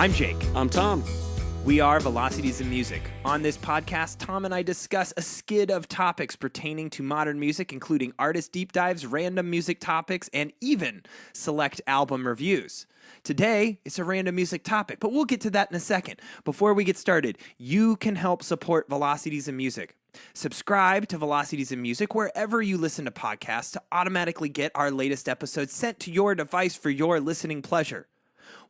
I'm Jake. I'm Tom. We are Velocities in Music. On this podcast, Tom and I discuss a skid of topics pertaining to modern music, including artist deep dives, random music topics, and even select album reviews. Today, it's a random music topic, but we'll get to that in a second. Before we get started, you can help support Velocities in Music. Subscribe to Velocities in Music wherever you listen to podcasts to automatically get our latest episodes sent to your device for your listening pleasure.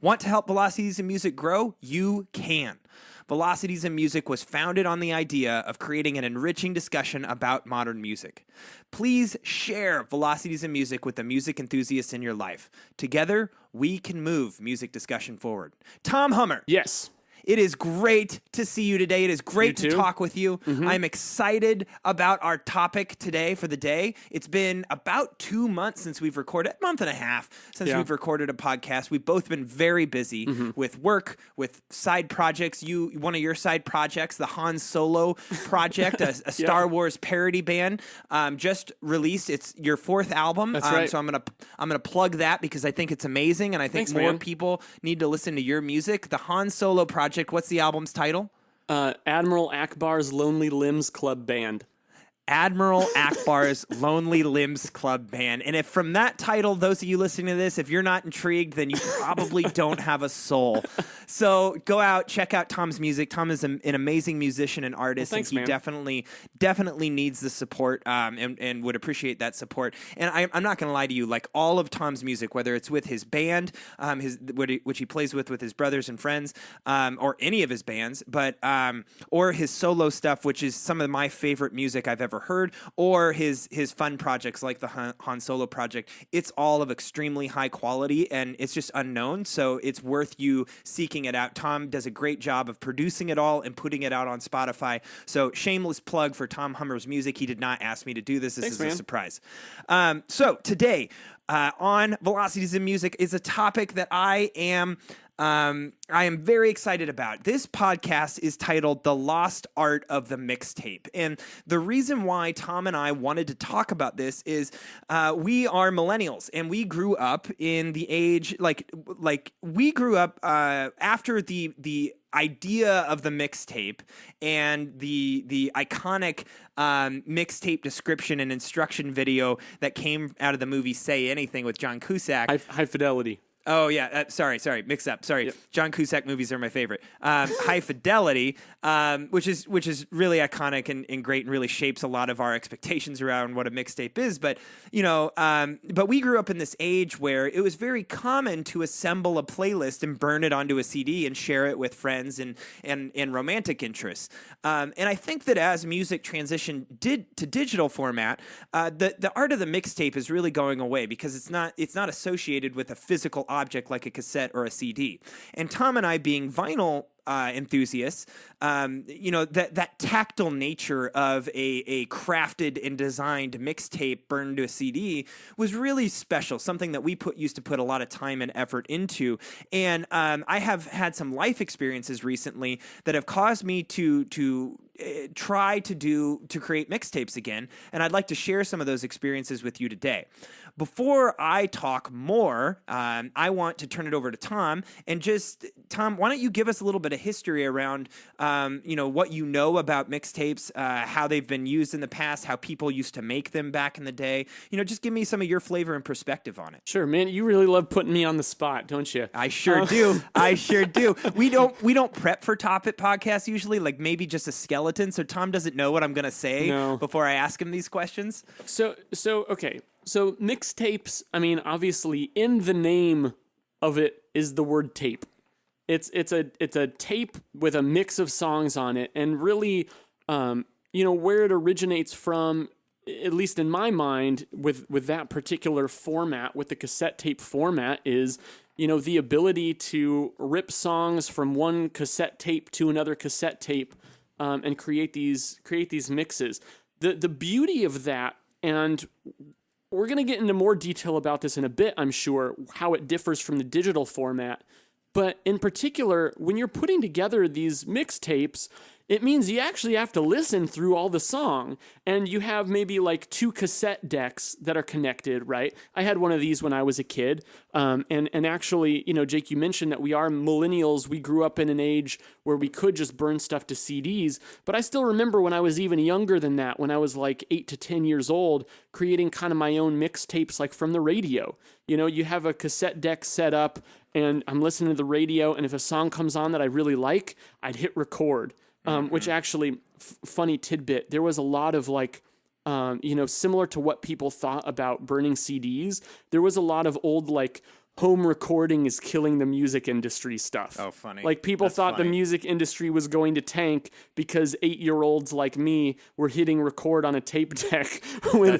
Want to help Velocities in Music grow? You can. Velocities in Music was founded on the idea of creating an enriching discussion about modern music. Please share Velocities in Music with the music enthusiasts in your life. Together, we can move music discussion forward. Tom Hummer. Yes. It is great to see you today. It is great to talk with you. Mm-hmm. I'm excited about our topic today for the day. It's been about 2 months since we've recorded, a month and a half since we've recorded a podcast. We've both been very busy with work, with side projects. One of your side projects, the Han Solo project, a Star Wars parody band, just released. It's your fourth album. That's right. So I'm gonna plug that because I think it's amazing, and I think more people need to listen to your music. The Han Solo project. What's the album's title? Admiral Akbar's Lonely Limbs Club Band. Admiral Akbar's Lonely Limbs Club Band. And if from that title, those of you listening to this, if you're not intrigued, then you probably don't have a soul. So go out, check out Tom's music. Tom is an amazing musician and artist. Well, thanks, and he man. definitely needs the support and would appreciate that support. And I'm not going to lie to you, like all of Tom's music, whether it's with his band, which he plays with his brothers and friends, or any of his bands, but or his solo stuff, which is some of my favorite music I've ever heard, or his fun projects like the Han Solo project. It's all of extremely high quality, and it's just unknown, so it's worth you seeking it out. Tom does a great job of producing it all and putting it out on Spotify. So shameless plug for Tom Hummer's music. He did not ask me to do this. This is a surprise. So today on Velocities in Music is a topic that I am very excited about. This podcast is titled The Lost Art of the Mixtape. And the reason why Tom and I wanted to talk about this is we are millennials, and we grew up in the age, like we grew up after the idea of the mixtape and the iconic mixtape description and instruction video that came out of the movie Say Anything with John Cusack. High Fidelity. Oh, yeah. Sorry. Mix up. Sorry. Yep. John Cusack movies are my favorite. High Fidelity, which is really iconic and great and really shapes a lot of our expectations around what a mixtape is. But, but we grew up in this age where it was very common to assemble a playlist and burn it onto a CD and share it with friends and romantic interests. And I think that as music transitioned to digital format, the art of the mixtape is really going away because it's not associated with a physical object like a cassette or a CD. And Tom and I, being vinyl enthusiasts, that tactile nature of a crafted and designed mixtape burned to a CD was really special, something that we used to put a lot of time and effort into. And I have had some life experiences recently that have caused me to try to create mixtapes again, and I'd like to share some of those experiences with you today. Before I talk more, I want to turn it over to Tom, and Tom, why don't you give us a little bit of history around, what you know about mixtapes, how they've been used in the past, how people used to make them back in the day. Just give me some of your flavor and perspective on it. Sure, man. You really love putting me on the spot, don't you? I sure do. I sure do. We don't prep for topic podcasts usually, like maybe just a skeleton, so Tom doesn't know what I'm going to say before I ask him these questions. Okay. So mixtapes, I mean, obviously in the name of it is the word tape. It's a tape with a mix of songs on it, and really, where it originates from, at least in my mind, with that particular format, with the cassette tape format, is the ability to rip songs from one cassette tape to another cassette tape, and create these mixes. The beauty of that, and we're going to get into more detail about this in a bit, I'm sure, how it differs from the digital format. But in particular, when you're putting together these mixtapes, it means you actually have to listen through all the song, and you have maybe like 2 cassette decks that are connected, right? I had one of these when I was a kid, and actually, Jake, you mentioned that we are millennials. We grew up in an age where we could just burn stuff to CDs, but I still remember when I was even younger than that, when I was like 8 to 10 years old, creating kind of my own mixtapes like from the radio. You have a cassette deck set up, and I'm listening to the radio, and if a song comes on that I really like, I'd hit record. Which actually, funny tidbit, there was a lot of like, similar to what people thought about burning CDs, there was a lot of old like home recording is killing the music industry stuff. Oh, funny. Like people thought the music industry was going to tank because 8-year-olds like me were hitting record on a tape deck when a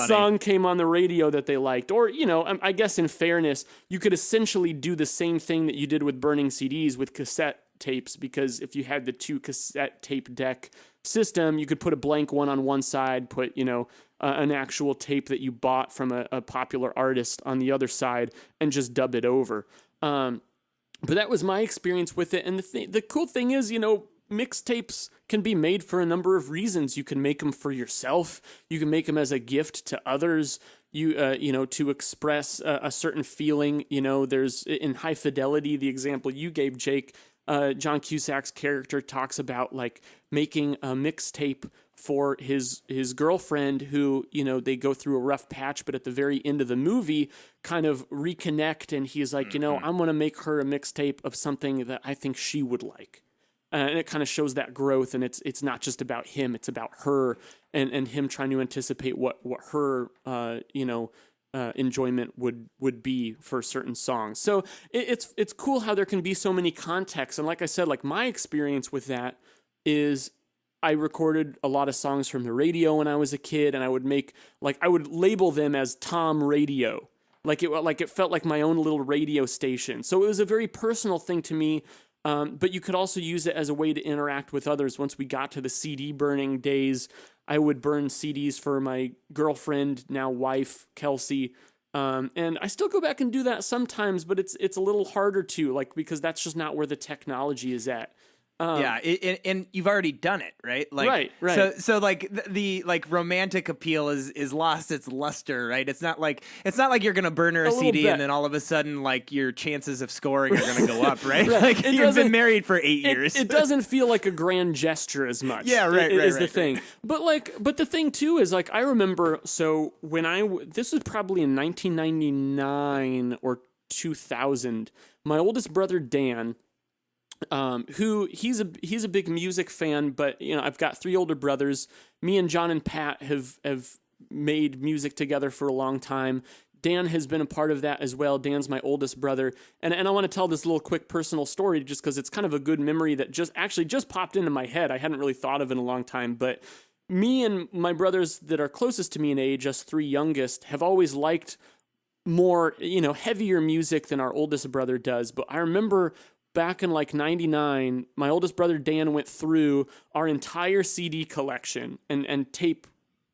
song came on the radio that they liked. Or, I guess in fairness, you could essentially do the same thing that you did with burning CDs with cassette tapes, because if you had the 2 cassette tape deck system, you could put a blank one on one side, put an actual tape that you bought from a popular artist on the other side, and just dub it over. But that was my experience with it. And the cool thing is, mixtapes can be made for a number of reasons. You can make them for yourself. You can make them as a gift to others. To express a certain feeling. There's in High Fidelity, the example you gave, Jake. John Cusack's character talks about like making a mixtape for his girlfriend who, they go through a rough patch, but at the very end of the movie kind of reconnect. And he's like, I'm going to make her a mixtape of something that I think she would like. And it kind of shows that growth. And it's not just about him, it's about her and him trying to anticipate what her, enjoyment would be for certain songs. So it's cool how there can be so many contexts. And like I said, like my experience with that is I recorded a lot of songs from the radio when I was a kid, and I would label them as Tom Radio. Like it felt like my own little radio station. So it was a very personal thing to me. But you could also use it as a way to interact with others. Once we got to the CD burning days, I would burn CDs for my girlfriend, now wife, Kelsey. And I still go back and do that sometimes, but it's a little harder to, because that's just not where the technology is at. And you've already done it, right? Right. So like the romantic appeal is lost its luster, right? It's not like you're gonna burn her a CD and then all of a sudden like your chances of scoring are gonna go up, right? Like you've been married for 8 years. It doesn't feel like a grand gesture as much. Yeah, right. Is the thing. But the thing too is like I remember. So when this was probably in 1999 or 2000. My oldest brother Dan. Who he's a big music fan, but I've got 3 older brothers. Me and John and Pat have made music together for a long time. Dan has been a part of that as well. Dan's my oldest brother, and I want to tell this little quick personal story just because it's kind of a good memory that just popped into my head. I hadn't really thought of in a long time, but me and my brothers that are closest to me in age, us 3 youngest, have always liked more heavier music than our oldest brother does. But I remember back in like 99, my oldest brother Dan went through our entire CD collection and tape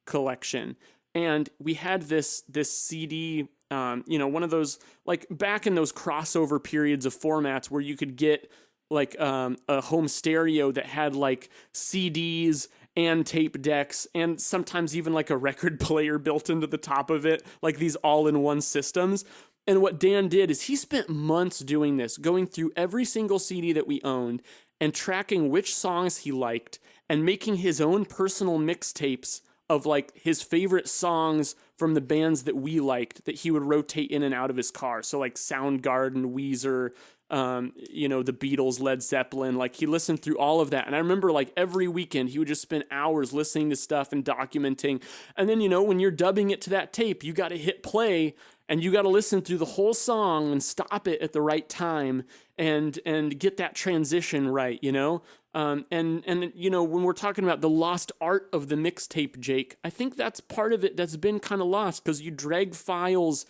collection. And we had this CD, one of those, like back in those crossover periods of formats where you could get like a home stereo that had like CDs and tape decks and sometimes even like a record player built into the top of it, like these all-in-one systems. And what Dan did is he spent months doing this, going through every single CD that we owned and tracking which songs he liked and making his own personal mixtapes of like his favorite songs from the bands that we liked that he would rotate in and out of his car. So like Soundgarden, Weezer, the Beatles, Led Zeppelin, like he listened through all of that. And I remember like every weekend he would just spend hours listening to stuff and documenting. And then, when you're dubbing it to that tape, you got to hit play and you got to listen through the whole song and stop it at the right time and get that transition right, and when we're talking about the lost art of the mixtape, Jake, I think that's part of it that's been kind of lost because you drag files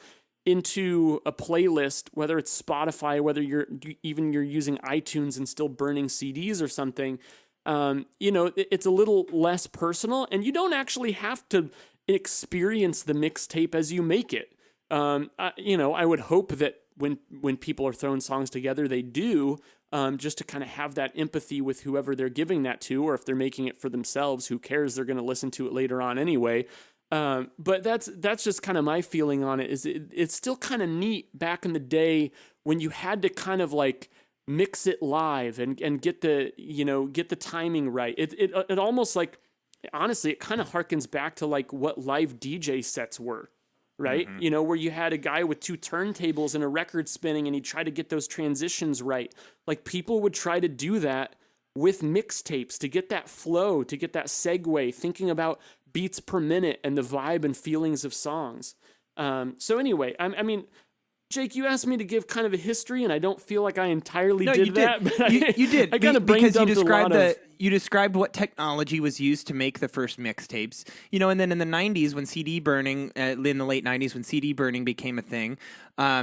into a playlist, whether it's Spotify, whether you're using iTunes and still burning CDs or something. It's a little less personal, and you don't actually have to experience the mixtape as you make it. I would hope that when people are throwing songs together, they do. just to kind of have that empathy with whoever they're giving that to, or if they're making it for themselves, who cares? They're going to listen to it later on anyway. But that's just kind of my feeling on it. It's still kind of neat back in the day when you had to kind of like mix it live and get the timing right. It almost like, honestly, it kind of harkens back to like what live DJ sets were, right? Mm-hmm. Where you had a guy with 2 turntables and a record spinning and he tried to get those transitions right. Like people would try to do that with mixtapes to get that flow, to get that segue, thinking about beats per minute and the vibe and feelings of songs. So anyway, I mean, Jake, you asked me to give kind of a history, and I don't feel like I entirely did that. But you did. I kind of brain dumped a lot of... You described what technology was used to make the first mixtapes, and then in the 90s when CD burning, in the late 90s when CD burning became a thing,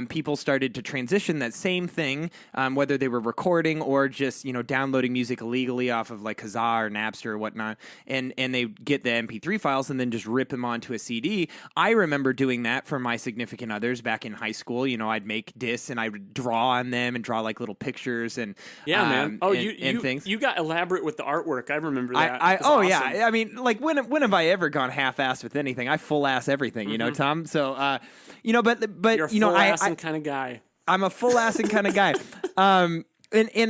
people started to transition that same thing, whether they were recording or just, downloading music illegally off of like Kazaa or Napster or whatnot, and they get the MP3 files and then just rip them onto a CD. I remember doing that for my significant others back in high school. I'd make discs and I would draw on them and draw like little pictures and man. Oh, and things. You got elaborate with the artwork. I remember that. Awesome. Yeah. I mean, like when have I ever gone half-assed with anything? I full-ass everything, Tom. So, but you're a full-assing kind of guy. I'm a full-assing kind of guy. And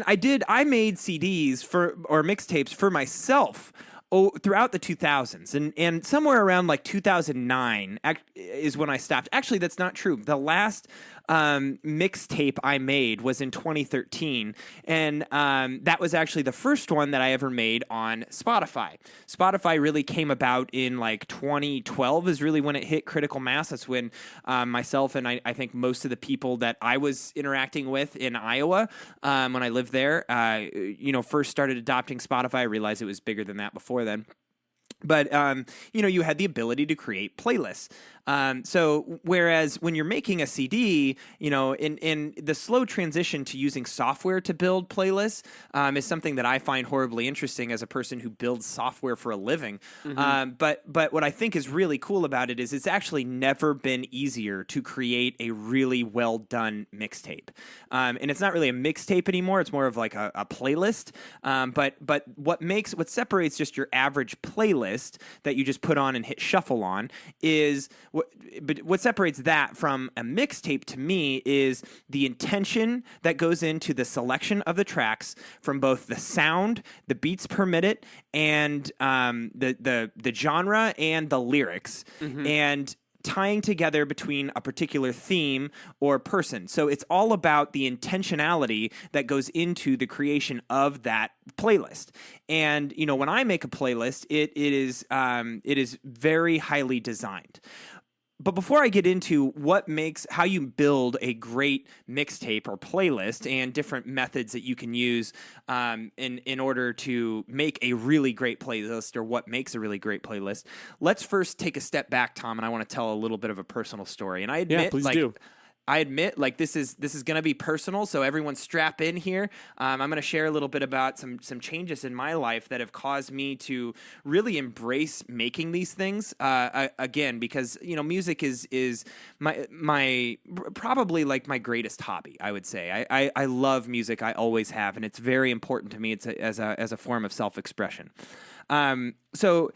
I made CDs or mixtapes for myself throughout the 2000s, and somewhere around like 2009 is when I stopped. Actually, that's not true. The last mixtape I made was in 2013, and that was actually the first one that I ever made on Spotify. Spotify really came about in like 2012 is really when it hit critical mass. That's when myself and I think most of the people that I was interacting with in Iowa when I lived there, first started adopting Spotify. I realized it was bigger than that before then. But, you had the ability to create playlists. So whereas when you're making a CD, in the slow transition to using software to build playlists is something that I find horribly interesting as a person who builds software for a living. Mm-hmm. But what I think is really cool about it is it's actually never been easier to create a really well done mixtape. And it's not really a mixtape anymore. It's more of like a playlist. But what separates just your average playlist that you just put on and hit shuffle on is what separates that from a mixtape to me is the intention that goes into the selection of the tracks from both the sound, the beats per minute, and the genre and the lyrics. Mm-hmm. And tying together between a particular theme or person. So it's all about the intentionality that goes into the creation of that playlist. And, when I make a playlist, it is very highly designed. But before I get into how you build a great mixtape or playlist and different methods that you can use in order to make a really great playlist or what makes a really great playlist, let's first take a step back, Tom, and I want to tell a little bit of a personal story. And I admit, please do. I admit, like this is going to be personal, so everyone strap in here. I'm going to share a little bit about some changes in my life that have caused me to really embrace making these things again, because music is my probably like my greatest hobby. I would say I love music. I always have, and it's very important to me. It's as a form of self-expression. So,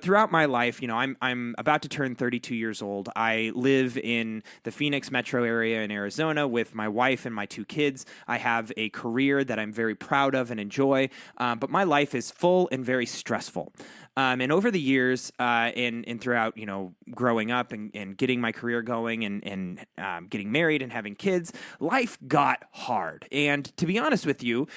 throughout my life, I'm about to turn 32 years old. I live in the Phoenix metro area in Arizona with my wife and my 2 kids. I have a career that I'm very proud of and enjoy, but my life is full and very stressful. And over the years, and throughout, growing up and getting my career going and getting married and having kids, life got hard. And to be honest with you,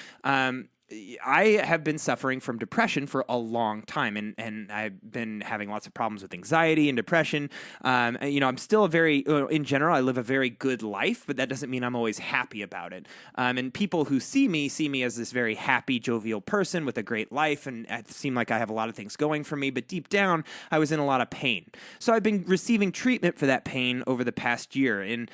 I have been suffering from depression for a long time, and I've been having lots of problems with anxiety and depression. I'm still in general, I live a very good life, but that doesn't mean I'm always happy about it. And people who see me as this very happy, jovial person with a great life, and it seemed like I have a lot of things going for me, but deep down, I was in a lot of pain. So I've been receiving treatment for that pain over the past year, and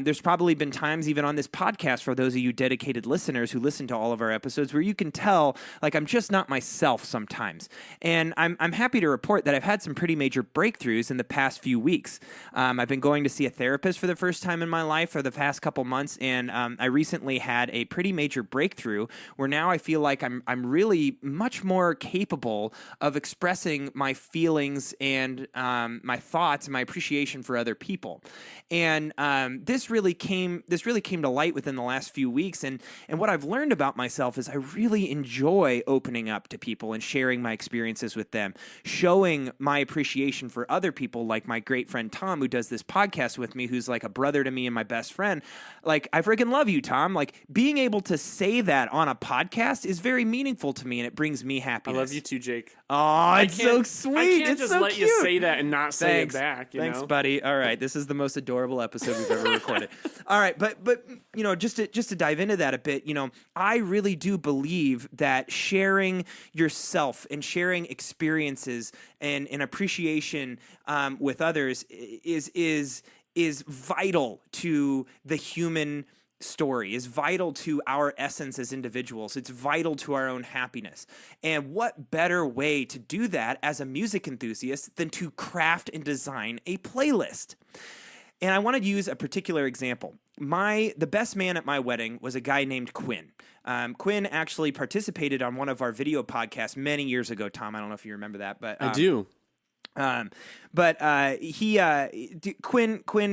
there's probably been times even on this podcast for those of you dedicated listeners who listen to all of our episodes where you you can tell, like, I'm just not myself sometimes. And I'm happy to report that I've had some pretty major breakthroughs in the past few weeks. I've been going to see a therapist for the first time in my life for the past couple months, and I recently had a pretty major breakthrough where now I feel like I'm really much more capable of expressing my feelings and my thoughts and my appreciation for other people. And this really came to light within the last few weeks. And what I've learned about myself is I really enjoy opening up to people and sharing my experiences with them, showing my appreciation for other people, like my great friend Tom, who does this podcast with me, who's like a brother to me and my best friend. Like, I freaking love you, Tom. Like, being able to say that on a podcast is very meaningful to me, and it brings me happiness. I love you too, Jake. Oh, it's so sweet. I can't it's just so let cute. you say that and not say it back. Thanks, know? buddy. All right, this is the most adorable episode we've ever recorded. All right, but you know, just to dive into that a bit, you know, I really do believe that sharing yourself and sharing experiences and appreciation with others is vital to the human story, is vital to our essence as individuals. It's vital to our own happiness. And what better way to do that as a music enthusiast than to craft and design a playlist? And I want to use a particular example. The best man at my wedding was a guy named Quinn. Quinn actually participated on one of our video podcasts many years ago. Tom, I don't know if you remember that, but I do. Quinn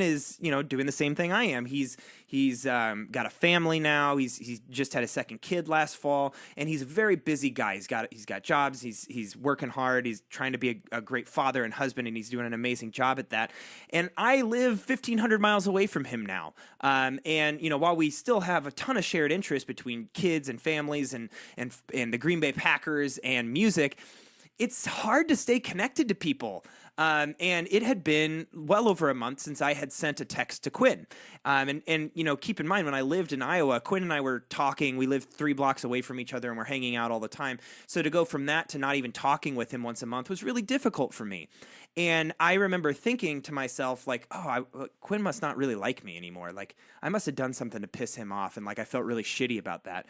is, you know, doing the same thing I am. He's got a family now. He's just had a second kid last fall, and he's a very busy guy. He's got jobs. He's working hard. He's trying to be a great father and husband, and he's doing an amazing job at that. And I live 1,500 miles away from him now. And you know, while we still have a ton of shared interest between kids and families and the Green Bay Packers and music, it's hard to stay connected to people. And it had been well over a month since I had sent a text to Quinn. And you know, keep in mind, when I lived in Iowa, Quinn and I were talking. We lived 3 blocks away from each other and we're hanging out all the time. So to go from that to not even talking with him once a month was really difficult for me. And I remember thinking to myself, like, Quinn must not really like me anymore. Like, I must have done something to piss him off. And like, I felt really shitty about that.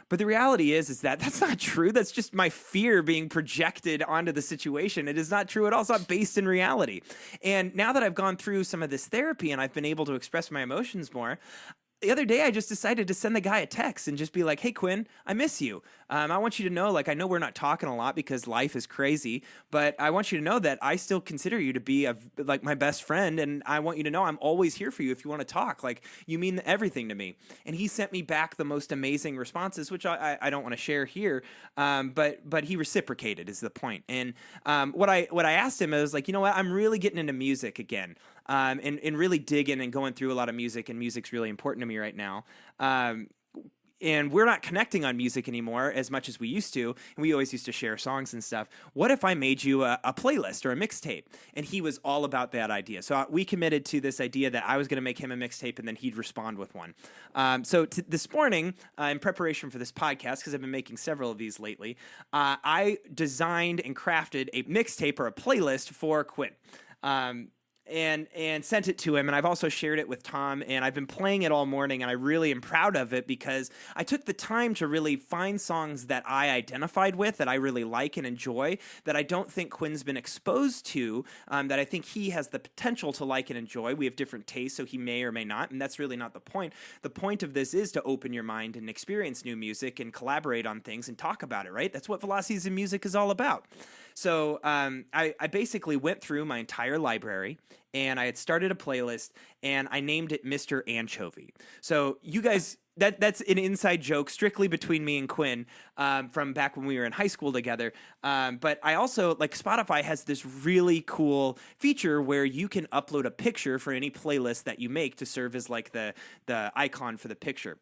But the reality is that that's not true. That's just my fear being projected onto the situation. It is not true at all. It's not based in reality. And now that I've gone through some of this therapy and I've been able to express my emotions more, the other day I just decided to send the guy a text and just be like, hey, Quinn, I miss you. I want you to know, like, I know we're not talking a lot because life is crazy, but I want you to know that I still consider you to be like my best friend. And I want you to know I'm always here for you if you want to talk. Like, you mean everything to me. And he sent me back the most amazing responses, which I don't want to share here. But he reciprocated is the point. And what I asked him, I was like, you know what, I'm really getting into music again. And really digging and going through a lot of music, and music's really important to me right now. And we're not connecting on music anymore as much as we used to, and we always used to share songs and stuff. What if I made you a playlist or a mixtape? And he was all about that idea. So we committed to this idea that I was going to make him a mixtape, and then he'd respond with one. So this morning, in preparation for this podcast, because I've been making several of these lately, I designed and crafted a mixtape or a playlist for Quinn. And sent it to him, and I've also shared it with Tom, and I've been playing it all morning, and I really am proud of it because I took the time to really find songs that I identified with, that I really like and enjoy, that I don't think Quinn's been exposed to, that I think he has the potential to like and enjoy. We have different tastes, so he may or may not, and that's really not the point. The point of this is to open your mind and experience new music and collaborate on things and talk about it, right? That's what Velocities in Music is all about. So I basically went through my entire library, and I had started a playlist, and I named it Mr. Anchovy. So you guys, that's an inside joke strictly between me and Quinn from back when we were in high school together. But I also, like, Spotify has this really cool feature where you can upload a picture for any playlist that you make to serve as like the icon for the picture.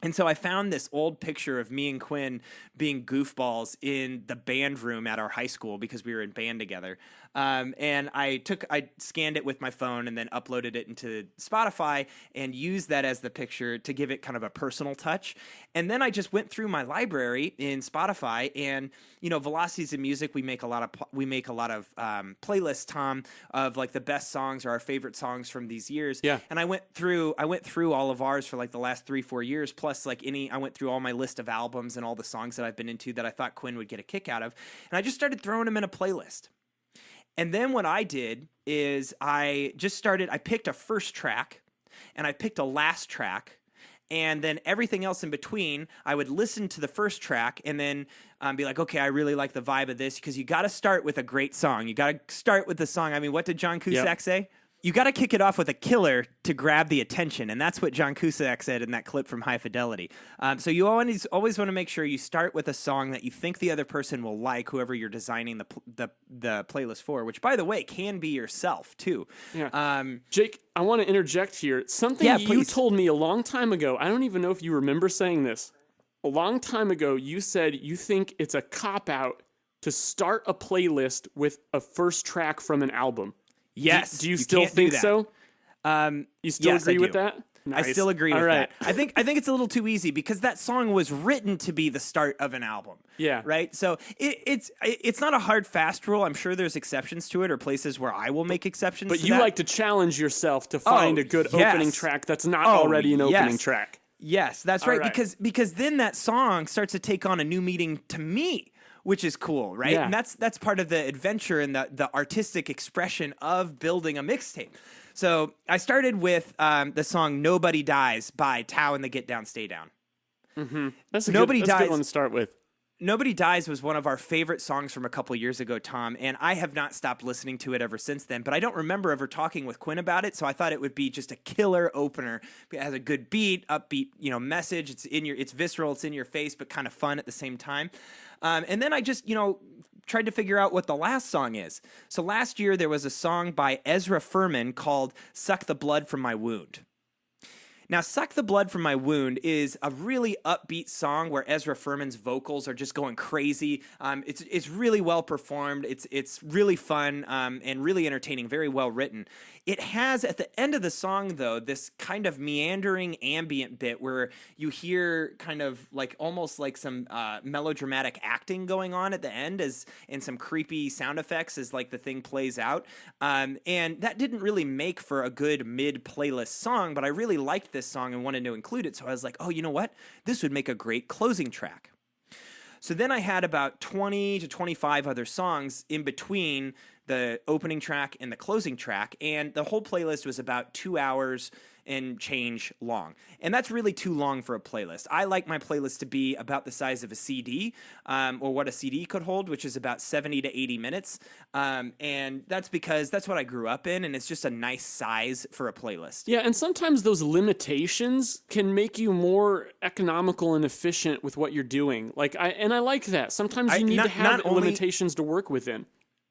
And so I found this old picture of me and Quinn being goofballs in the band room at our high school because we were in band together. And I scanned it with my phone and then uploaded it into Spotify and used that as the picture to give it kind of a personal touch. And then I just went through my library in Spotify, and, you know, Velocities in Music, we make a lot of playlists, Tom, of like the best songs or our favorite songs from these years. Yeah. And I went through all of ours for like the last 3-4 years, plus plus like I went through all my list of albums and all the songs that I've been into that I thought Quinn would get a kick out of. And I just started throwing them in a playlist. And then what I did is I picked a first track and I picked a last track. And then everything else in between, I would listen to the first track and then be like, okay, I really like the vibe of this, because you got to start with a great song. You got to start with the song. I mean, what did John Cusack say? You got to kick it off with a killer to grab the attention. And that's what John Cusack said in that clip from High Fidelity. So you always want to make sure you start with a song that you think the other person will like, whoever you're designing the playlist for, which, by the way, can be yourself, too. Yeah. Jake, I want to interject here. Something you told me a long time ago. I don't even know if you remember saying this. A long time ago, you said you think it's a cop-out to start a playlist with a first track from an album. Yes. Do you still think so? You still agree with that? Nice. I still agree with that. I think it's a little too easy, because that song was written to be the start of an album. Yeah. Right? So it's not a hard, fast rule. I'm sure there's exceptions to it, or places where I will make exceptions But to you that. like to challenge yourself to find a good opening track that's not already an opening track. Yes, that's right. Because then that song starts to take on a new meaning to me, which is cool, right? Yeah. And that's part of the adventure and the artistic expression of building a mixtape. So I started with the song "Nobody Dies" by Tao and the Get Down, Stay Down. Mm-hmm. That's a good one to start with. "Nobody Dies" was one of our favorite songs from a couple years ago, Tom, and I have not stopped listening to it ever since then. But I don't remember ever talking with Quinn about it, so I thought it would be just a killer opener. It has a good beat, upbeat, message. It's visceral, it's in your face, but kind of fun at the same time. And then I just, tried to figure out what the last song is. So last year there was a song by Ezra Furman called "Suck the Blood from My Wound." Now, "Suck the Blood from My Wound" is a really upbeat song where Ezra Furman's vocals are just going crazy. It's really well performed. It's really fun and really entertaining, very well written. It has, at the end of the song, though, this kind of meandering ambient bit where you hear kind of like almost like some melodramatic acting going on at the end, and some creepy sound effects as like the thing plays out. And that didn't really make for a good mid-playlist song, but I really liked this song and wanted to include it. So I was like, oh, you know what? This would make a great closing track. So then I had about 20 to 25 other songs in between the opening track and the closing track, and the whole playlist was about 2 hours and change long. And that's really too long for a playlist. I like my playlist to be about the size of a CD, or what a CD could hold, which is about 70 to 80 minutes. And that's because that's what I grew up in, and it's just a nice size for a playlist. Yeah, and sometimes those limitations can make you more economical and efficient with what you're doing. I like that. Sometimes you need to have limitations to work within.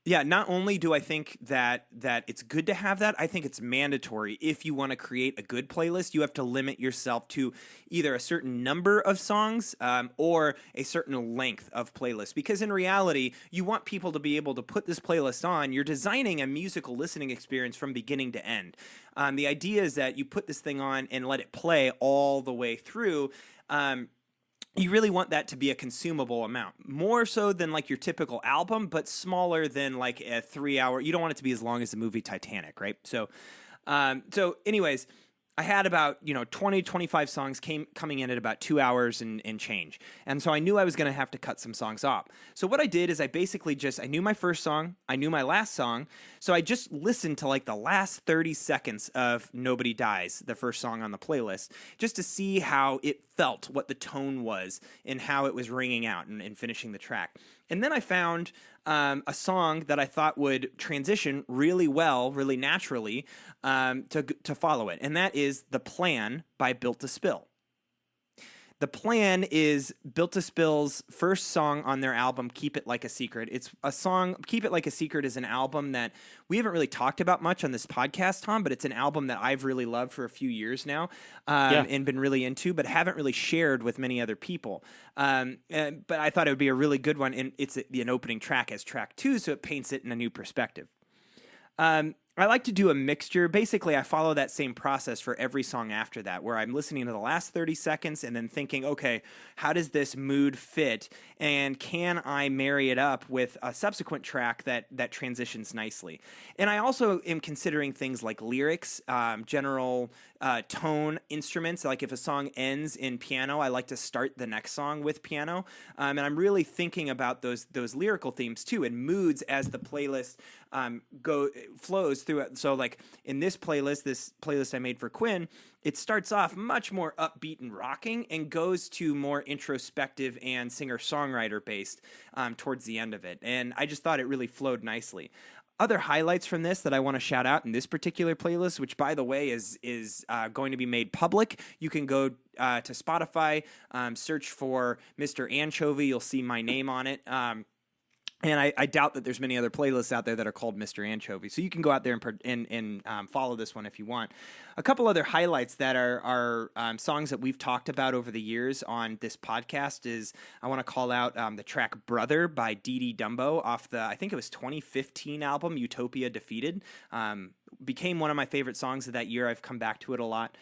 Yeah, not only do I think that it's good to have that, I think it's mandatory. If you want to create a good playlist, you have to limit yourself to either a certain number of songs or a certain length of playlist. Because in reality, you want people to be able to put this playlist on. You're designing a musical listening experience from beginning to end. The idea is that you put this thing on and let it play all the way through. You really want that to be a consumable amount, more so than like your typical album, but smaller than like a 3 hour. You don't want it to be as long as the movie Titanic, right? So anyways, I had about 20, 25 songs coming in at about 2 hours and change. And so I knew I was going to have to cut some songs off. So what I did is I basically I knew my first song, I knew my last song, so I just listened to like the last 30 seconds of "Nobody Dies," the first song on the playlist, just to see how it felt, what the tone was, and how it was ringing out and finishing the track. And then I found a song that I thought would transition really well, really naturally, to follow it. And that is "The Plan" by Built to Spill. "The Plan" is Built to Spill's first song on their album, Keep It Like a Secret. It's a song, Keep It Like a Secret is an album that we haven't really talked about much on this podcast, Tom, but it's an album that I've really loved for a few years now and been really into, but haven't really shared with many other people. But I thought it would be a really good one, and it's an opening track as track 2, so it paints it in a new perspective. I like to do a mixture. Basically, I follow that same process for every song after that, where I'm listening to the last 30 seconds and then thinking, okay, how does this mood fit? And can I marry it up with a subsequent track that transitions nicely? And I also am considering things like lyrics, general tone, instruments. Like if a song ends in piano, I like to start the next song with piano. And I'm really thinking about those lyrical themes too, and moods as the playlist flows through it. So like in this playlist I made for Quinn, it starts off much more upbeat and rocking and goes to more introspective and singer-songwriter based towards the end of it. And I just thought it really flowed nicely. Other highlights from this that I want to shout out in this particular playlist, which by the way is going to be made public. You can go to Spotify, search for Mr. Anchovy. You'll see my name on it. And I doubt that there's many other playlists out there that are called Mr. Anchovy. So you can go out there and follow this one if you want. A couple other highlights that are songs that we've talked about over the years on this podcast is I want to call out the track Brother by Dee Dee Dumbo off the, I think it was 2015 album, Utopia Defeated. Became one of my favorite songs of that year. I've come back to it a lot.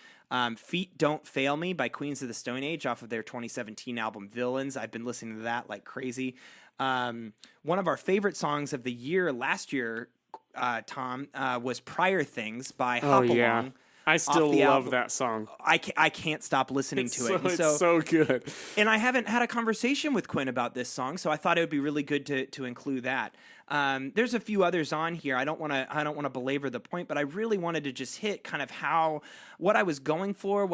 Feet Don't Fail Me by Queens of the Stone Age off of their 2017 album Villains. I've been listening to that like crazy. One of our favorite songs of the year last year, Tom, was Prior Things by Hop Along. Yeah. I still love that song. I can't stop listening to it. It's so good. And I haven't had a conversation with Quinn about this song, so I thought it would be really good to include that. There's a few others on here. I don't want to belabor the point, but I really wanted to just hit kind of what I was going for,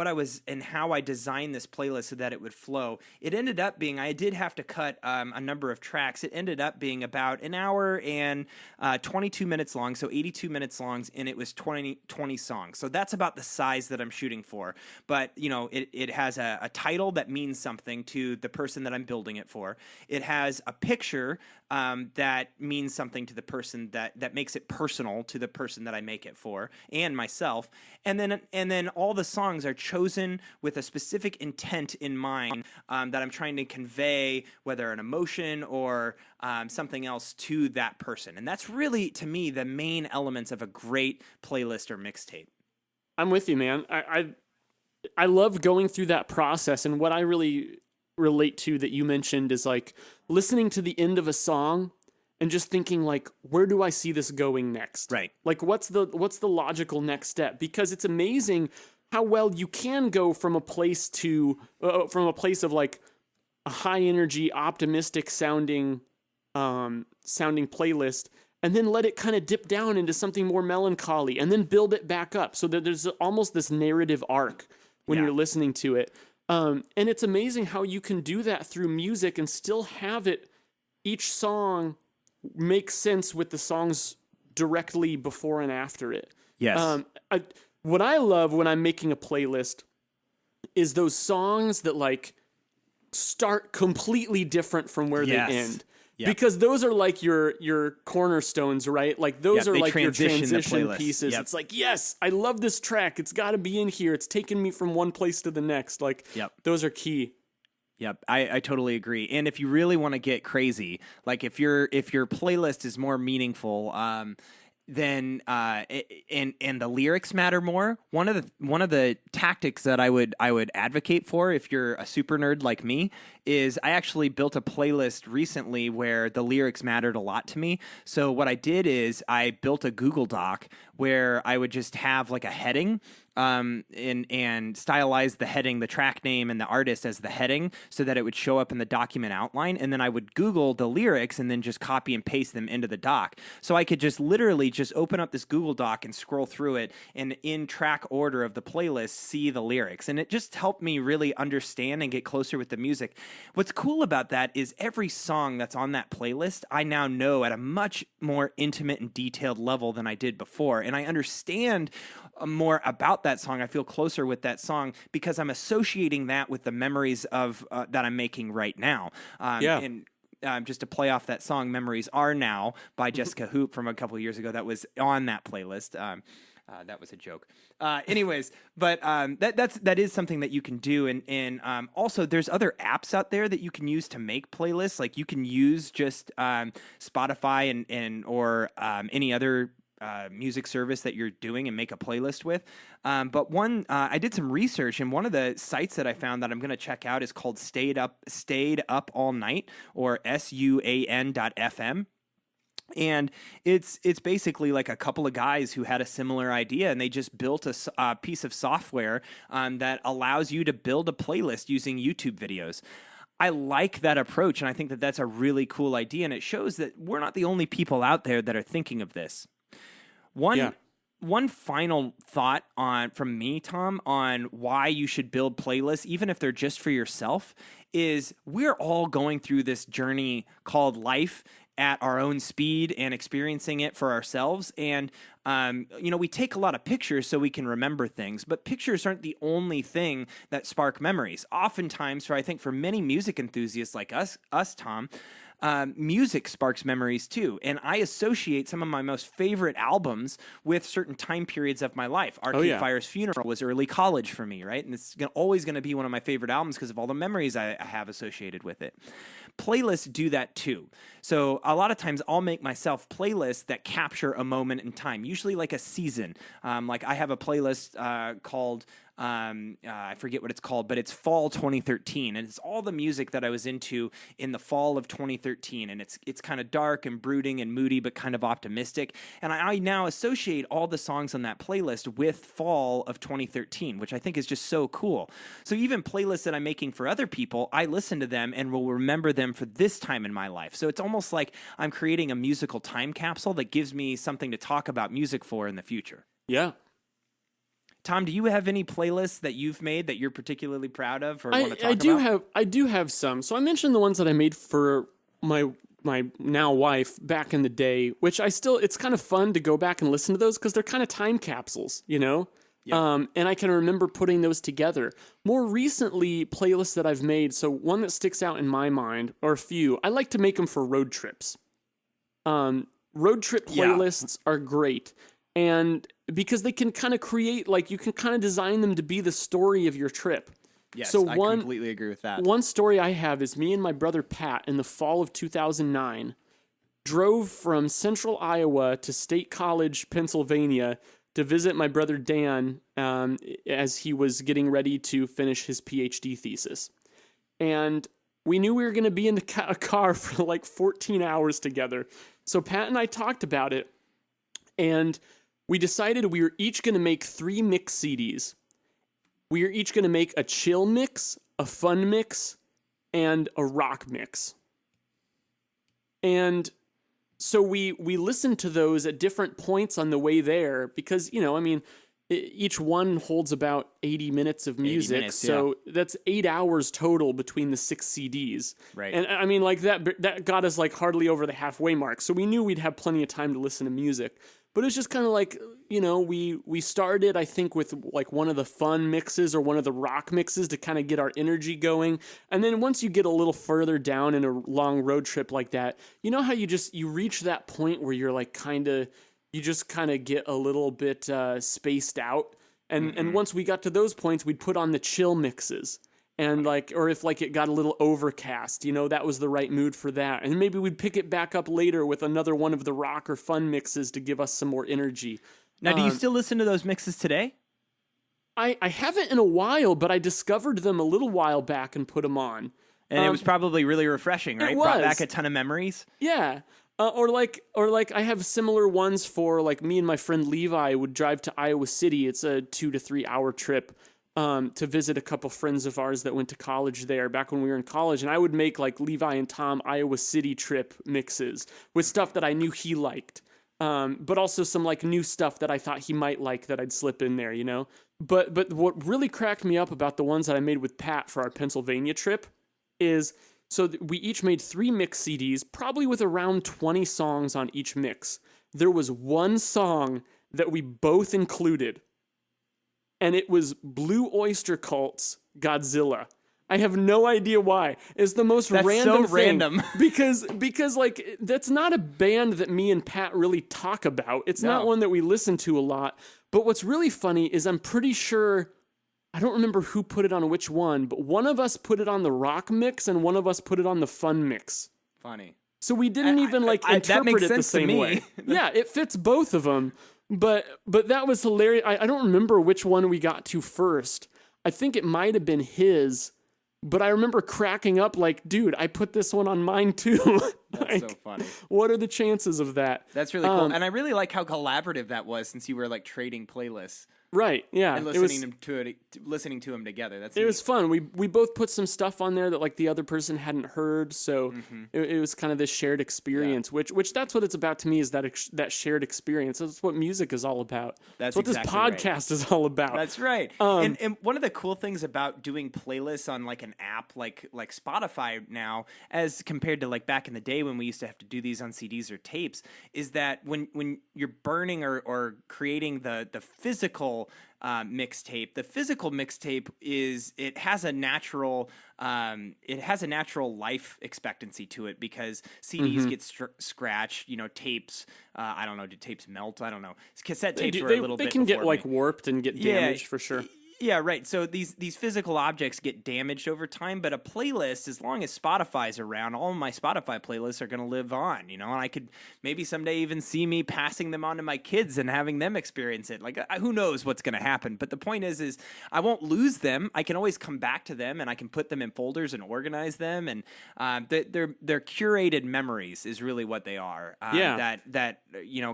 and how I designed this playlist so that it would flow. It ended up being, I did have to cut a number of tracks. It ended up being about an hour and 22 minutes long, so 82 minutes long, and it was 20 songs. So that's about the size that I'm shooting for. But, it has a title that means something to the person that I'm building it for. It has a picture that means something to the person that makes it personal to the person that I make it for and myself. And then all the songs are chosen with a specific intent in mind that I'm trying to convey, whether an emotion or something else to that person. And that's really, to me, the main elements of a great playlist or mixtape. I'm with you, man. I love going through that process, and what I really relate to that you mentioned is like listening to the end of a song and just thinking like, where do I see this going next? Right. Like what's the logical next step? Because it's amazing how well you can go from a place of like a high energy, optimistic sounding playlist, and then let it kind of dip down into something more melancholy and then build it back up so that there's almost this narrative arc when you're listening to it. And it's amazing how you can do that through music and still have each song make sense with the songs directly before and after it. Yes. What I love when I'm making a playlist is those songs that like start completely different from where they end. Yep. Because those are like your cornerstones, right? Like those are like your transition pieces. Yep. It's like, yes, I love this track. It's got to be in here. It's taken me from one place to the next. Like those are key. Yep, I totally agree. And if you really want to get crazy, like if your playlist is more meaningful, then and the lyrics matter more. One of the tactics that I would advocate for if you're a super nerd like me is I actually built a playlist recently where the lyrics mattered a lot to me. So what I did is I built a Google Doc where I would just have like a heading and stylize the heading, the track name, and the artist as the heading so that it would show up in the document outline. And then I would Google the lyrics and then just copy and paste them into the doc. So I could just literally just open up this Google Doc and scroll through it and in track order of the playlist, see the lyrics. And it just helped me really understand and get closer with the music. What's cool about that is every song that's on that playlist, I now know at a much more intimate and detailed level than I did before. And I understand more about that song. I feel closer with that song because I'm associating that with the memories of that I'm making right now. And just to play off that song, Memories Are Now by Jessica Hoop from a couple of years ago that was on that playlist. That was a joke. Anyways, but that is something that you can do. And also there's other apps out there that you can use to make playlists. Like you can use just Spotify or any other music service that you're doing and make a playlist with. But one, I did some research, and one of the sites that I found that I'm going to check out is called Stayed Up All Night, or SUAN.FM. And it's basically like a couple of guys who had a similar idea, and they just built a piece of software that allows you to build a playlist using YouTube videos. I like that approach, and I think that that's a really cool idea, and it shows that we're not the only people out there that are thinking of this. One final thought from me, Tom, on why you should build playlists, even if they're just for yourself, is we're all going through this journey called life at our own speed and experiencing it for ourselves. And, we take a lot of pictures so we can remember things, but pictures aren't the only thing that spark memories. Oftentimes, for many music enthusiasts like us, Tom, music sparks memories too. And I associate some of my most favorite albums with certain time periods of my life. Arcade Fire's Funeral was early college for me, right? And it's always going to be one of my favorite albums because of all the memories I have associated with it. Playlists do that too. So a lot of times I'll make myself playlists that capture a moment in time, usually like a season. Like I have a playlist called I forget what it's called, but it's Fall 2013, and it's all the music that I was into in the fall of 2013, and it's kind of dark and brooding and moody, but kind of optimistic. And I now associate all the songs on that playlist with fall of 2013, which I think is just so cool. So even playlists that I'm making for other people, I listen to them and will remember them for this time in my life. So it's almost like I'm creating a musical time capsule that gives me something to talk about music for in the future. Yeah. Tom, do you have any playlists that you've made that you're particularly proud of or want to talk about? I do have some. So I mentioned the ones that I made for my now wife back in the day, which it's kind of fun to go back and listen to those because they're kind of time capsules, Yep. And I can remember putting those together. More recently, playlists that I've made, so one that sticks out in my mind, or a few, I like to make them for road trips. Road trip playlists are great. And because they can kind of create, you can kind of design them to be the story of your trip. Yes, so I completely agree with that. One story I have is me and my brother Pat in the fall of 2009 drove from central Iowa to State College, Pennsylvania to visit my brother Dan as he was getting ready to finish his PhD thesis. And we knew we were going to be in a car for 14 hours together. So Pat and I talked about it, and we decided we were each going to make 3 mix CDs. We are each going to make a chill mix, a fun mix, and a rock mix. And so we listened to those at different points on the way there because, each one holds about 80 minutes of music. 80 minutes, so that's 8 hours total between the 6 CDs. Right. And that got us hardly over the halfway mark. So we knew we'd have plenty of time to listen to music. But it's just kind of we started, I think, with one of the fun mixes or one of the rock mixes to kind of get our energy going. And then once you get a little further down in a long road trip like that, you know how you reach that point where you're you just kind of get a little bit spaced out. And once we got to those points, we'd put on the chill mixes. And or if it got a little overcast, that was the right mood for that. And maybe we'd pick it back up later with another one of the rock or fun mixes to give us some more energy. Now, do you still listen to those mixes today? I haven't in a while, but I discovered them a little while back and put them on. And it was probably really refreshing, right? It was. Brought back a ton of memories. Yeah. Or I have similar ones for me and my friend Levi would drive to Iowa City. It's a 2 to 3 hour trip. To visit a couple friends of ours that went to college there back when we were in college. And I would make Levi and Tom Iowa City trip mixes with stuff that I knew he liked. But also some new stuff that I thought he might like that I'd slip in there, But what really cracked me up about the ones that I made with Pat for our Pennsylvania trip is, we each made 3 mix CDs, probably with around 20 songs on each mix. There was one song that we both included, and it was Blue Oyster Cult's Godzilla. I have no idea why. It's the most random thing. Random. because that's not a band that me and Pat really talk about. It's not one that we listen to a lot. But what's really funny is I'm pretty sure, I don't remember who put it on which one, but one of us put it on the rock mix and one of us put it on the fun mix. Funny. So we didn't even like that interpret makes it the sense to same me. way. Yeah, it fits both of them. But that was hilarious. I don't remember which one we got to first. I think it might have been his. But I remember cracking up like, dude, I put this one on mine too. That's so funny. What are the chances of that? That's really cool. And I really like how collaborative that was, since you were like trading playlists. Right, yeah. And listening to them together. That's It was fun. We both put some stuff on there that like the other person hadn't heard, so it was kind of this shared experience, which that's what it's about to me, is that shared experience. That's what music is all about. That's what exactly this podcast is all about. That's right. And one of the cool things about doing playlists on like an app like Spotify now, as compared to like back in the day when we used to have to do these on CDs or tapes, is that when you're burning or creating the physical mixtape. The physical mixtape has a natural life expectancy to it, because CDs get scratched. Tapes. I don't know. Do tapes melt? I don't know. Cassette tapes were a little bit. They can get before like me. warped and get damaged for sure. Yeah, right. So these physical objects get damaged over time, but a playlist, as long as Spotify's around, all of my Spotify playlists are going to live on, and I could maybe someday even see me passing them on to my kids and having them experience it. Like, who knows what's going to happen? But the point is I won't lose them. I can always come back to them, and I can put them in folders and organize them, and they're curated memories is really what they are. That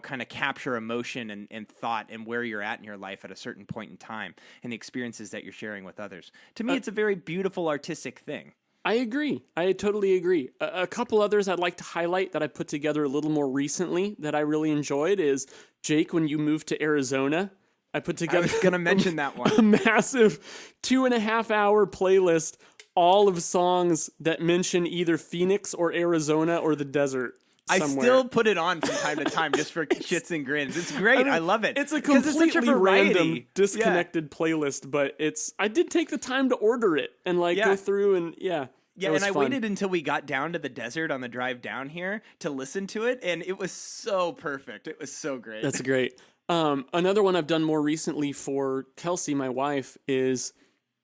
kind of capture emotion and thought and where you're at in your life at a certain point in time, and the experiences that you're sharing with others. To me, it's a very beautiful artistic thing. I agree. I totally agree. A couple others I'd like to highlight that I put together a little more recently that I really enjoyed is, Jake, when you moved to Arizona, I put together... I was going to mention that one. A massive 2.5-hour playlist, all of songs that mention either Phoenix or Arizona or the desert. Somewhere. I still put it on from time to time just for shits and grins. It's great. I love it. It's a completely such a random, disconnected playlist, but I did take the time to order it and go through and Yeah, and I waited until we got down to the desert on the drive down here to listen to it, and it was so perfect. It was so great. That's great. Another one I've done more recently for Kelsey, my wife, is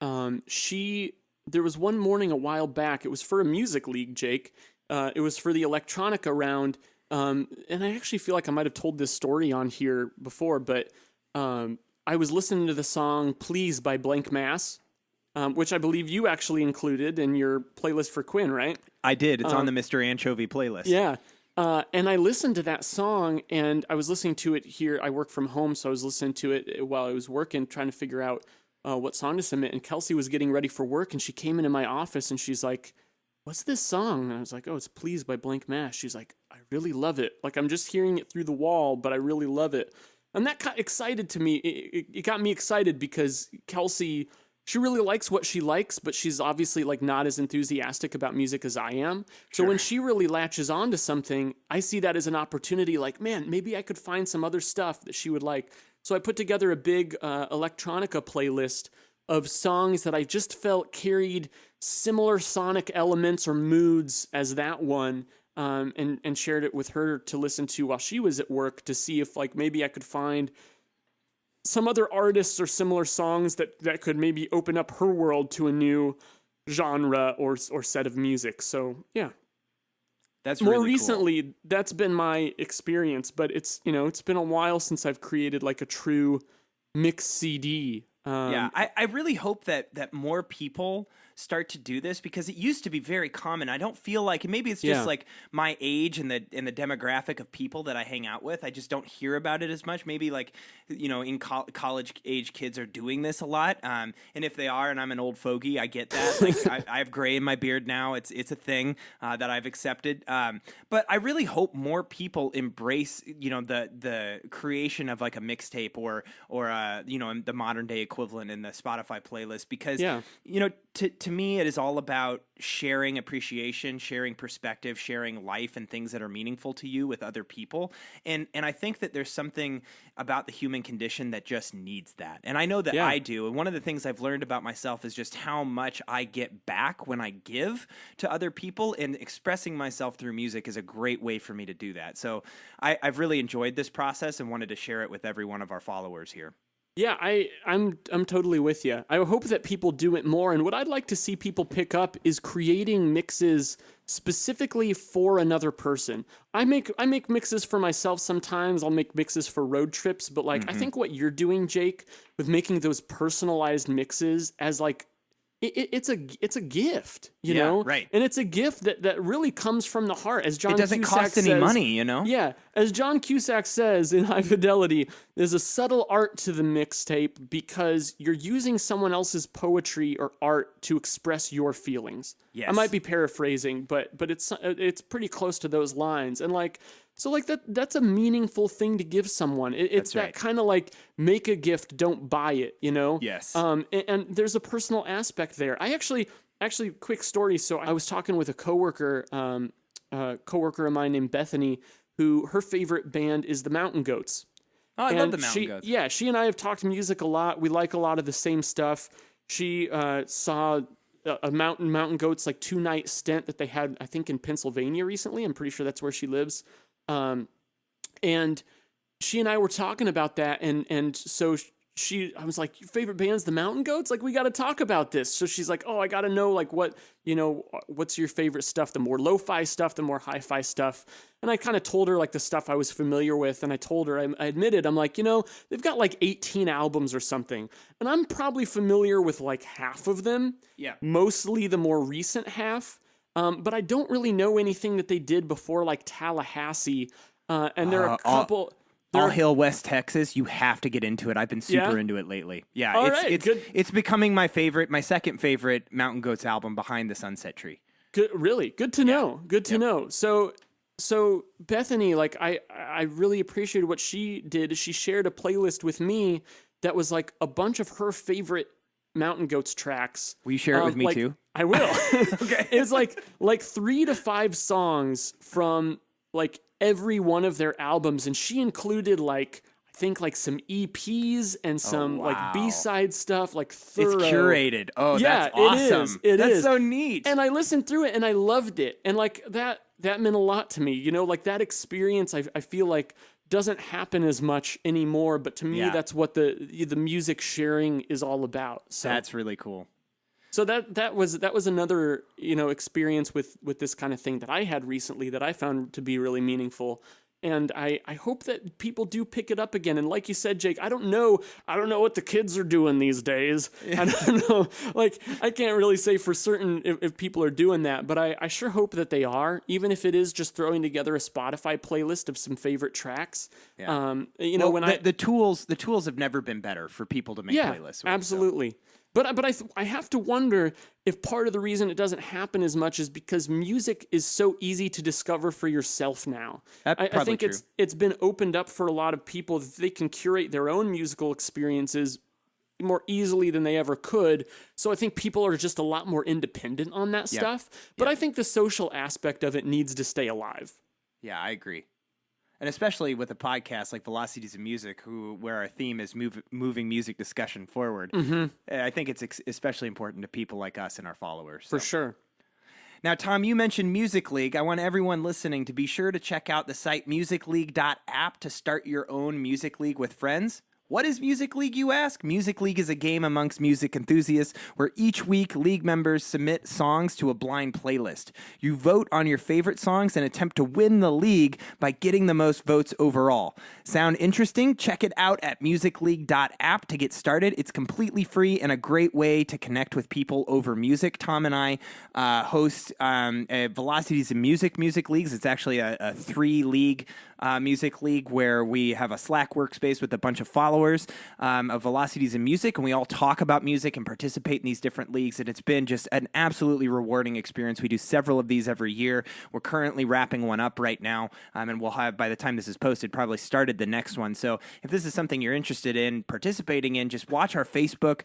there was one morning a while back, it was for a music league, Jake. It was for the electronica round, and I actually feel like I might have told this story on here before, but I was listening to the song Please by Blank Mass, which I believe you actually included in your playlist for Quinn, right? I did. It's on the Mr. Anchovy playlist. Yeah, and I listened to that song, and I was listening to it here. I work from home, so I was listening to it while I was working, trying to figure out what song to submit, and Kelsey was getting ready for work, and she came into my office, and she's like, "What's this song?" And I was like, "Oh, it's Please by Blank Mass." She's like, "I really love it. Like, I'm just hearing it through the wall, but I really love it." And that got excited to me. It got me excited because Kelsey, she really likes what she likes, but she's obviously like not as enthusiastic about music as I am. So when she really latches on to something, I see that as an opportunity. Like, man, maybe I could find some other stuff that she would like. So I put together a big electronica playlist of songs that I just felt carried similar sonic elements or moods as that one, and shared it with her to listen to while she was at work, to see if like maybe I could find some other artists or similar songs that could maybe open up her world to a new genre or set of music. So yeah. That's really more recently, cool. That's been my experience, but it's been a while since I've created like a true mix CD. I really hope that more people start to do this, because it used to be very common. I don't feel like, maybe it's just like my age and the demographic of people that I hang out with. I just don't hear about it as much. Maybe like, in college age kids are doing this a lot. And if they are, and I'm an old fogey, I get that. Like I have gray in my beard now. It's a thing that I've accepted. But I really hope more people embrace, the creation of like a mixtape or the modern day equivalent in the Spotify playlist, because to me, it is all about sharing appreciation, sharing perspective, sharing life and things that are meaningful to you with other people. And I think that there's something about the human condition that just needs that. And I know that I do. And one of the things I've learned about myself is just how much I get back when I give to other people, and expressing myself through music is a great way for me to do that. So I've really enjoyed this process and wanted to share it with every one of our followers here. Yeah, I'm totally with you. I hope that people do it more. And what I'd like to see people pick up is creating mixes specifically for another person. I make mixes for myself sometimes. I'll make mixes for road trips, but like I think what you're doing, Jake, with making those personalized mixes as like it's a gift, you Yeah, know, right. and it's a gift that really comes from the heart. As John It doesn't Cusack cost any says- money, you know? Yeah, as John Cusack says in High Fidelity, there's a subtle art to the mixtape because you're using someone else's poetry or art to express your feelings. Yes. I might be paraphrasing, but it's pretty close to those lines, and like. So like that's a meaningful thing to give someone. It's That's that right. kind of like make a gift, don't buy it, you know? Yes. And there's a personal aspect there. I actually quick story. So I was talking with a coworker of mine named Bethany, who her favorite band is the Mountain Goats. Oh, I love the Mountain she, Goats. Yeah, she and I have talked music a lot. We like a lot of the same stuff. She saw a Mountain Goats like 2-night stint that they had, I think, in Pennsylvania recently. I'm pretty sure that's where she lives. And she and I were talking about that, and so I was like, your favorite band's the Mountain Goats? Like, we got to talk about this. So she's like, oh, I got to know, like, what's your favorite stuff? The more lo-fi stuff, the more hi-fi stuff. And I kind of told her, like, the stuff I was familiar with, and I told her, I admitted, I'm like, they've got, like, 18 albums or something, and I'm probably familiar with, like, half of them. Yeah. Mostly the more recent half. But I don't really know anything that they did before, like Tallahassee. And there are a couple. All Hail West Texas, you have to get into it. I've been super Yeah? into it lately. Yeah, All it's right, it's good. it's becoming my second favorite Mountain Goats album behind the Sunset Tree. Good, really good to know. Good to know. So Bethany, like I really appreciated what she did. She shared a playlist with me that was like a bunch of her favorite Mountain Goats tracks. Will you share it with me like, too? I will. Okay. It's like 3 to 5 songs from like every one of their albums, and she included like I think like some EPs and some wow. like B-side stuff, like It's thorough. curated. Oh, Yeah, that's awesome. That's is. so neat. And I listened through it and I loved it, and like that meant a lot to me. Like that experience, I feel like doesn't happen as much anymore. But to me, Yeah. that's what the music sharing is all about. So That's really cool. so that was another experience with this kind of thing that I had recently that I found to be really meaningful. And I hope that people do pick it up again. And like you said, Jake, I don't know what the kids are doing these days. I don't know. Like, I can't really say for certain if people are doing that, but I sure hope that they are, even if it is just throwing together a Spotify playlist of some favorite tracks. Yeah. When the tools have never been better for people to make playlists with, so. absolutely. But I have to wonder if part of the reason it doesn't happen as much is because music is so easy to discover for yourself now. That's I probably think true. it's been opened up for a lot of people that they can curate their own musical experiences more easily than they ever could. So I think people are just a lot more independent on that stuff. But I think the social aspect of it needs to stay alive. Yeah, I agree. And especially with a podcast like Velocities of Music, where our theme is moving music discussion forward, I think it's especially important to people like us and our followers. For sure. Now, Tom, you mentioned Music League. I want everyone listening to be sure to check out the site musicleague.app to start your own music league with friends. What is Music League, you ask? Music League is a game amongst music enthusiasts where each week league members submit songs to a blind playlist. You vote on your favorite songs and attempt to win the league by getting the most votes overall. Sound interesting? Check it out at musicleague.app to get started. It's completely free and a great way to connect with people over music. Tom and I host Velocities of Music leagues. It's actually a 3-league music league where we have a Slack workspace with a bunch of followers of Velocities in Music, and we all talk about music and participate in these different leagues, and it's been just an absolutely rewarding experience. We do several of these every year. We're currently wrapping one up right now, and we'll have, by the time this is posted, probably started the next one. So if this is something you're interested in participating in, just watch our Facebook.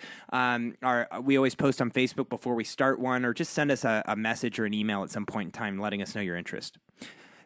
We always post on Facebook before we start one, or just send us a message or an email at some point in time letting us know your interest.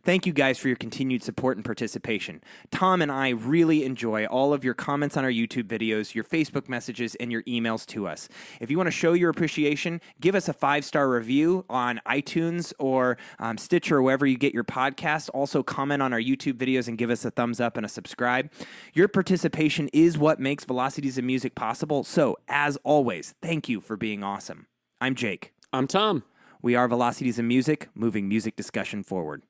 Thank you guys for your continued support and participation. Tom and I really enjoy all of your comments on our YouTube videos, your Facebook messages, and your emails to us. If you want to show your appreciation, give us a 5-star review on iTunes or Stitcher or wherever you get your podcast. Also, comment on our YouTube videos and give us a thumbs up and a subscribe. Your participation is what makes Velocities of Music possible. So, as always, thank you for being awesome. I'm Jake. I'm Tom. We are Velocities of Music, moving music discussion forward.